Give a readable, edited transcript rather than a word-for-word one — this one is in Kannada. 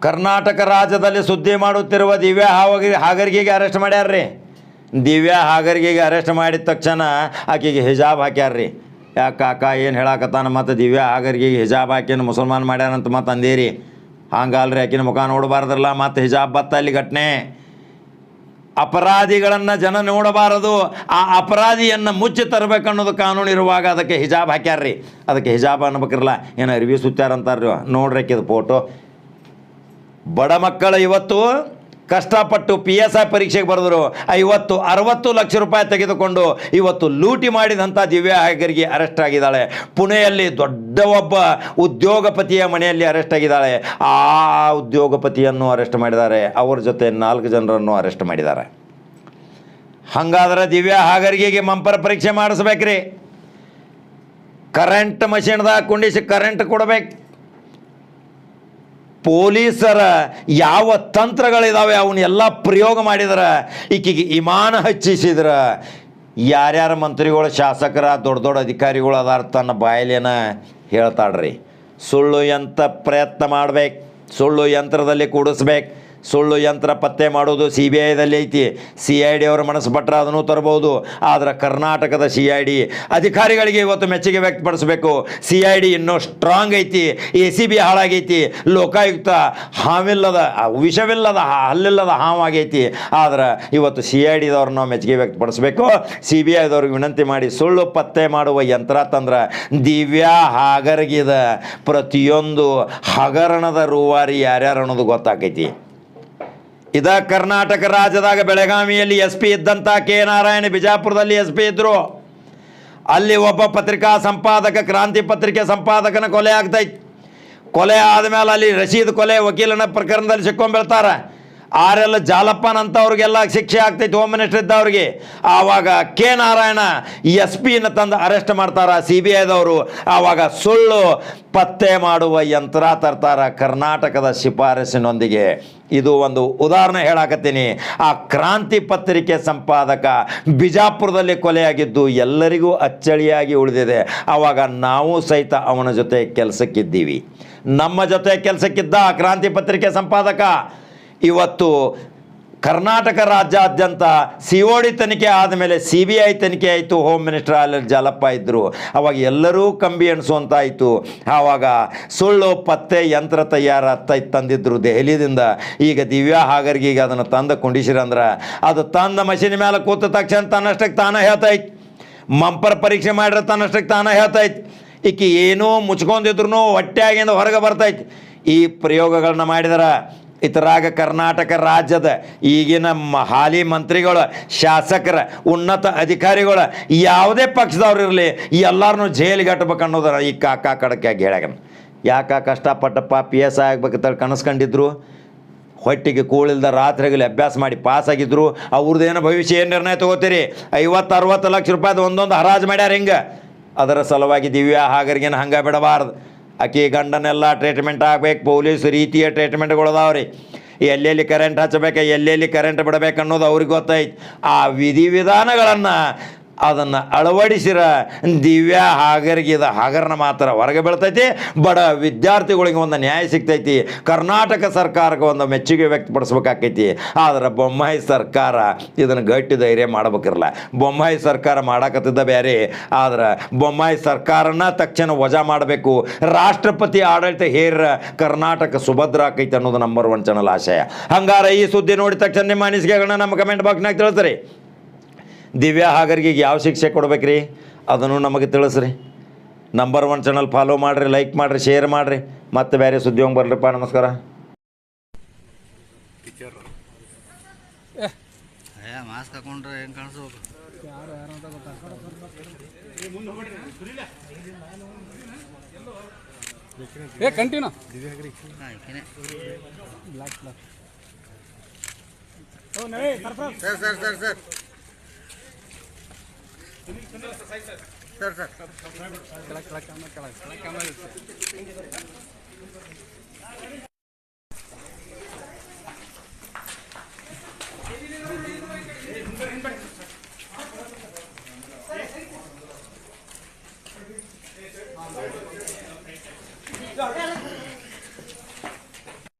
ಕರ್ನಾಟಕ ರಾಜ್ಯದಲ್ಲಿ ಸುದ್ದಿ ಮಾಡುತ್ತಿರುವ ದಿವ್ಯಾ ಹಾಗರ್ಗಿಗೆ ಅರೆಸ್ಟ್ ಮಾಡ್ಯಾರ್ರಿ. ದಿವ್ಯಾ ಹಾಗರ್ಗಿಗೆ ಅರೆಸ್ಟ್ ಮಾಡಿದ ತಕ್ಷಣ ಆಕೆಗೆ ಹಿಜಾಬ್ ಹಾಕ್ಯಾರ್ರಿ. ಯಾಕೆ ಕಾಕ ಏನು ಹೇಳಾಕತ್ತಾನ ಮತ್ತು ದಿವ್ಯಾ ಹಾಗರ್ಗಿಗೆ ಹಿಜಾಬ್ ಹಾಕಿನ ಮುಸಲ್ಮಾನ್ ಮಾಡ್ಯಾನಂತ ಮತ್ತು ಅಂದೇರಿ. ಹಂಗಲ್ರಿ, ಆಕಿನ ಮುಖ ನೋಡಬಾರ್ದ್ರಲ್ಲ, ಮತ್ತು ಹಿಜಾಬ್ ಬತ್ತ ಅಲ್ಲಿ ಘಟನೆ. ಅಪರಾಧಿಗಳನ್ನು ಜನ ನೋಡಬಾರದು, ಆ ಅಪರಾಧಿಯನ್ನು ಮುಚ್ಚಿ ತರಬೇಕನ್ನೋದು ಕಾನೂನು ಇರುವಾಗ ಅದಕ್ಕೆ ಹಿಜಾಬ್ ಹಾಕ್ಯಾರ್ರಿ. ಅದಕ್ಕೆ ಹಿಜಾಬ್ ಅನ್ಬೇಕಿರಲ್ಲ, ಏನು ಅರಿವಿ ಸುತ್ತಾರಂತಾರ್ರಿ. ನೋಡ್ರಿ ಆಕಿದು ಫೋಟೋ. ಬಡ ಮಕ್ಕಳು ಇವತ್ತು ಕಷ್ಟಪಟ್ಟು PSI ಪರೀಕ್ಷೆಗೆ ಬರೆದ್ರು 50-60 ಲಕ್ಷ ರೂಪಾಯಿ ತೆಗೆದುಕೊಂಡು ಇವತ್ತು ಲೂಟಿ ಮಾಡಿದಂಥ ದಿವ್ಯಾ ಹಾಗರ್ಗಿ ಅರೆಸ್ಟ್ ಆಗಿದ್ದಾಳೆ. ಪುಣೆಯಲ್ಲಿ ದೊಡ್ಡ ಒಬ್ಬ ಉದ್ಯೋಗಪತಿಯ ಮನೆಯಲ್ಲಿ ಅರೆಸ್ಟ್ ಆಗಿದ್ದಾಳೆ. ಆ ಉದ್ಯೋಗಪತಿಯನ್ನು ಅರೆಸ್ಟ್ ಮಾಡಿದ್ದಾರೆ. ಅವ್ರ ಜೊತೆ 4 ಜನರನ್ನು ಅರೆಸ್ಟ್ ಮಾಡಿದ್ದಾರೆ. ಹಾಗಾದ್ರೆ ದಿವ್ಯಾ ಹಾಗರ್ಗಿಗೆ ಮಂಪರ ಪರೀಕ್ಷೆ ಮಾಡಿಸ್ಬೇಕ್ರಿ. ಕರೆಂಟ್ ಮಷೀನ್ದಾಗ ಕುಂಡಿಸಿ ಕರೆಂಟ್ ಕೊಡಬೇಕು. ಪೊಲೀಸರ ಯಾವ ತಂತ್ರಗಳಿದಾವೆ ಅವನ್ನೆಲ್ಲ ಪ್ರಯೋಗ ಮಾಡಿದ್ರೆ ಈಕೆಗೆ ಇಮಾನ ಹಚ್ಚಿಸಿದ್ರೆ ಯಾರ್ಯಾರ ಮಂತ್ರಿಗಳು, ಶಾಸಕರ, ದೊಡ್ಡ ದೊಡ್ಡ ಅಧಿಕಾರಿಗಳು ಅದಾರ ತನ್ನ ಬಾಯಲೇನ ಹೇಳ್ತಾಳ್ರಿ. ಸುಳ್ಳು ಯಂತ್ರ ಪ್ರಯತ್ನ ಮಾಡ್ಬೇಕು, ಸುಳ್ಳು ಯಂತ್ರದಲ್ಲಿ ಕೂಡಿಸ್ಬೇಕು. ಸುಳ್ಳು ಯಂತ್ರ ಪತ್ತೆ ಮಾಡೋದು CBIದಲ್ಲಿ ಐತಿ. CID ಅವರ ಮನಸ್ಸು ಪಟ್ಟರೆ ಅದನ್ನು ತರ್ಬೋದು. ಆದರೆ ಕರ್ನಾಟಕದ CID ಅಧಿಕಾರಿಗಳಿಗೆ ಇವತ್ತು ಮೆಚ್ಚುಗೆ ವ್ಯಕ್ತಪಡಿಸಬೇಕು. CID ಇನ್ನೂ ಸ್ಟ್ರಾಂಗ್ ಐತಿ. ACB ಹಾಳಾಗೈತಿ. ಲೋಕಾಯುಕ್ತ ಹಾವಿಲ್ಲದ ವಿಷವಿಲ್ಲದ ಹಲ್ಲಿಲ್ಲದ ಹಾವಾಗೈತಿ. ಆದ್ರೆ ಇವತ್ತು CIDದವ್ರನ್ನ ನಾವು ಮೆಚ್ಚುಗೆ ವ್ಯಕ್ತಪಡಿಸಬೇಕು. CBIದವ್ರಿಗೆ ವಿನಂತಿ ಮಾಡಿ ಸುಳ್ಳು ಪತ್ತೆ ಮಾಡುವ ಯಂತ್ರ ತಂದ್ರೆ ದಿವ್ಯಾ ಹಾಗರ್ಗಿದ ಪ್ರತಿಯೊಂದು ಹಗರಣದ ರೂವಾರಿ ಯಾರ್ಯಾರು ಅನ್ನೋದು ಗೊತ್ತಾಕೈತಿ. ಇದ ಕರ್ನಾಟಕ ರಾಜ್ಯದಾಗ ಬೆಳಗಾವಿಯಲ್ಲಿ SP ಇದ್ದಂಥ K ನಾರಾಯಣ ಬಿಜಾಪುರದಲ್ಲಿ SP ಇದ್ದರು. ಅಲ್ಲಿ ಒಬ್ಬ ಪತ್ರಿಕಾ ಸಂಪಾದಕ, ಕ್ರಾಂತಿ ಪತ್ರಿಕೆ ಸಂಪಾದಕನ ಕೊಲೆ ಆಗ್ತೈತಿ. ಕೊಲೆ ಆದಮೇಲೆ ಅಲ್ಲಿ ರಶೀದ್ ಕೊಲೆ ವಕೀಲನ ಪ್ರಕರಣದಲ್ಲಿ ಸಿಕ್ಕೊಂಡ್ಬೀಳ್ತಾರೆ. ಆರೆಲ್ಲ ಜಾಲಪ್ಪನಂಥವ್ರಿಗೆಲ್ಲ ಶಿಕ್ಷೆ ಆಗ್ತೈತಿ, ಹೋಮ್ ಮಿನಿಸ್ಟರ್ ಇದ್ದವ್ರಿಗೆ. ಆವಾಗ K ನಾರಾಯಣ SP ತಂದು ಅರೆಸ್ಟ್ ಮಾಡ್ತಾರೆ CBIದವರು. ಆವಾಗ ಸುಳ್ಳು ಪತ್ತೆ ಮಾಡುವ ಯಂತ್ರ ತರ್ತಾರೆ ಕರ್ನಾಟಕದ ಶಿಫಾರಸಿನೊಂದಿಗೆ. ಇದು ಒಂದು ಉದಾಹರಣೆ ಹೇಳಾಕತ್ತೀನಿ. ಆ ಕ್ರಾಂತಿ ಪತ್ರಿಕೆ ಸಂಪಾದಕ ಬಿಜಾಪುರದಲ್ಲಿ ಕೊಲೆಯಾಗಿದ್ದು ಎಲ್ಲರಿಗೂ ಅಚ್ಚಳಿಯಾಗಿ ಉಳಿದಿದೆ. ಆವಾಗ ನಾವು ಸಹಿತ ಅವನ ಜೊತೆ ಕೆಲಸಕ್ಕಿದ್ದೀವಿ. ನಮ್ಮ ಜೊತೆ ಕೆಲಸಕ್ಕಿದ್ದ ಕ್ರಾಂತಿ ಪತ್ರಿಕೆ ಸಂಪಾದಕ ಇವತ್ತು ಕರ್ನಾಟಕ ರಾಜ್ಯಾದ್ಯಂತ COD ತನಿಖೆ ಆದಮೇಲೆ CBI ತನಿಖೆ ಆಯಿತು. ಹೋಮ್ ಮಿನಿಸ್ಟರ್ ಅಲ್ಲಿ ಜಾಲಪ್ಪ ಇದ್ದರು. ಅವಾಗ ಎಲ್ಲರೂ ಕಂಬಿ ಎಣಿಸುವಂತಾಯಿತು. ಆವಾಗ ಸುಳ್ಳು ಪತ್ತೆ ಯಂತ್ರ ತಂದಿದ್ರು ದೆಹಲಿದಿಂದ. ಈಗ ದಿವ್ಯಾ ಹಾಗರ್ಗಿಗೆ ಅದನ್ನು ತಂದು ಕುಂಡಿಸಿರಂದ್ರೆ ಅದು ತಂದ ಮಷೀನ್ ಮೇಲೆ ಕೂತ ತಕ್ಷಣ ತನ್ನಷ್ಟಕ್ಕೆ ತಾನೇ ಹೇಳ್ತೈತಿ. ಮಂಪರ್ ಪರೀಕ್ಷೆ ಮಾಡಿದ್ರೆ ತನ್ನಷ್ಟಕ್ಕೆ ತಾನೇ ಹೇಳ್ತೈತಿ. ಈಕೆ ಏನೂ ಮುಚ್ಕೊಂಡಿದ್ರು ಹೊಟ್ಟೆಯಾಗಿಂದ ಹೊರಗೆ ಬರ್ತೈತಿ. ಈ ಪ್ರಯೋಗಗಳನ್ನ ಮಾಡಿದ್ರೆ ಇತರಾಗ ಕರ್ನಾಟಕ ರಾಜ್ಯದ ಈಗಿನ ಹಾಲಿ ಮಂತ್ರಿಗಳು, ಶಾಸಕರ, ಉನ್ನತ ಅಧಿಕಾರಿಗಳು, ಯಾವುದೇ ಪಕ್ಷದವ್ರು ಇರಲಿ ಎಲ್ಲರನ್ನೂ ಜೈಲಿಗೆ ಕಟ್ಟಬೇಕು ಅನ್ನೋದರ ಈ ಕಾಕ ಕಡಕಾಗಿ ಹೇಳ್ಯಾನ. ಯಾಕೆ ಕಷ್ಟಪಟ್ಟಪ್ಪ PSI ಆಗ್ಬೇಕಂತ ಕನಸ್ಕೊಂಡಿದ್ರು. ಹೊಟ್ಟಿಗೆ ಕೂಳಿಲ್ದ ರಾತ್ರಿಗಳು ಅಭ್ಯಾಸ ಮಾಡಿ ಪಾಸ್ ಆಗಿದ್ರು. ಅವ್ರದ್ದೇನೋ ಭವಿಷ್ಯ ಏನು ನಿರ್ಣಯ ತೊಗೋತೀರಿ? 50-60 ಲಕ್ಷ ರೂಪಾಯಿದು ಒಂದೊಂದು ಹರಾಜು ಮಾಡ್ಯಾರ ಹಿಂಗೆ. ಅದರ ಸಲುವಾಗಿ ದಿವ್ಯಾ ಹಾಗರ್ಗಿನ ಹಂಗೆ ಬಿಡಬಾರ್ದು. ಆಕೆ ಗಂಡನೆಲ್ಲ ಟ್ರೀಟ್ಮೆಂಟ್ ಆಗಬೇಕು. ಪೊಲೀಸ್ ರೀತಿಯ ಟ್ರೀಟ್ಮೆಂಟ್ಗಳು ಅದಾವ್ರಿ. ಎಲ್ಲೆಲ್ಲಿ ಕರೆಂಟ್ ಹಚ್ಚಬೇಕು, ಎಲ್ಲೆಲ್ಲಿ ಕರೆಂಟ್ ಬಿಡಬೇಕು ಅನ್ನೋದು ಅವ್ರಿಗೆ ಗೊತ್ತೈತಿ. ಆ ವಿಧಿವಿಧಾನಗಳನ್ನು ಅದನ್ನು ಅಳವಡಿಸಿರ ದಿವ್ಯಾ ಹಾಗರ್ಗಿದ ಹಗರಣ ಮಾತ್ರ ಹೊರಗೆ ಬೀಳ್ತೈತಿ. ಬಡ ವಿದ್ಯಾರ್ಥಿಗಳಿಗೆ ಒಂದು ನ್ಯಾಯ ಸಿಗ್ತೈತಿ. ಕರ್ನಾಟಕ ಸರ್ಕಾರಕ್ಕೆ ಒಂದು ಮೆಚ್ಚುಗೆ ವ್ಯಕ್ತಪಡಿಸ್ಬೇಕಾಕೈತಿ. ಆದರೆ ಬೊಮ್ಮಾಯಿ ಸರ್ಕಾರ ಇದನ್ನು ಗಟ್ಟಿ ಧೈರ್ಯ ಮಾಡ್ಬೇಕಿರಲ್ಲ. ಬೊಮ್ಮಾಯಿ ಸರ್ಕಾರ ಮಾಡಾಕತ್ತಿದ್ದ ಬೇರೆ. ಆದ್ರೆ ಬೊಮ್ಮಾಯಿ ಸರ್ಕಾರನ ತಕ್ಷಣ ವಜಾ ಮಾಡಬೇಕು. ರಾಷ್ಟ್ರಪತಿ ಆಡಳಿತ ಹೇರ ಕರ್ನಾಟಕ ಸುಭದ್ರ ಆಕೈತಿ ಅನ್ನೋದು ನಂಬರ್ 1 ಚಾನಲ್ ಆಶಯ. ಹಂಗಾರೆ ಈ ಸುದ್ದಿ ನೋಡಿದ ತಕ್ಷಣ ನಿಮ್ಮ ಅನಿಸಿಕೆಗಳನ್ನ ನಮ್ಮ ಕಮೆಂಟ್ ಬಾಕ್ಸ್ನಾಗ ತಿಳಿಸ್ರಿ. ದಿವ್ಯಾ ಹಾಗರ್ಗಿಗೆ ಯಾವ ಶಿಕ್ಷೆ ಕೊಡ್ಬೇಕ್ರಿ ಅದನ್ನು ನಮಗೆ ತಿಳಿಸ್ರಿ. ನಂಬರ್ 1 ಚಾನಲ್ ಫಾಲೋ ಮಾಡಿರಿ, ಲೈಕ್ ಮಾಡಿರಿ, ಶೇರ್ ಮಾಡಿರಿ. ಮತ್ತೆ ಬೇರೆ ಸುದ್ದಿ ಹೋಗಿ ಬರ್ರಿಪ್ಪ. ನಮಸ್ಕಾರ. ಮಾಸ್ಕ್ ಹಾಕೊಂಡ್ರೆ ಹೆಂಗೆ ಕಾಣಿಸ್ಬೇಕು? Continue sir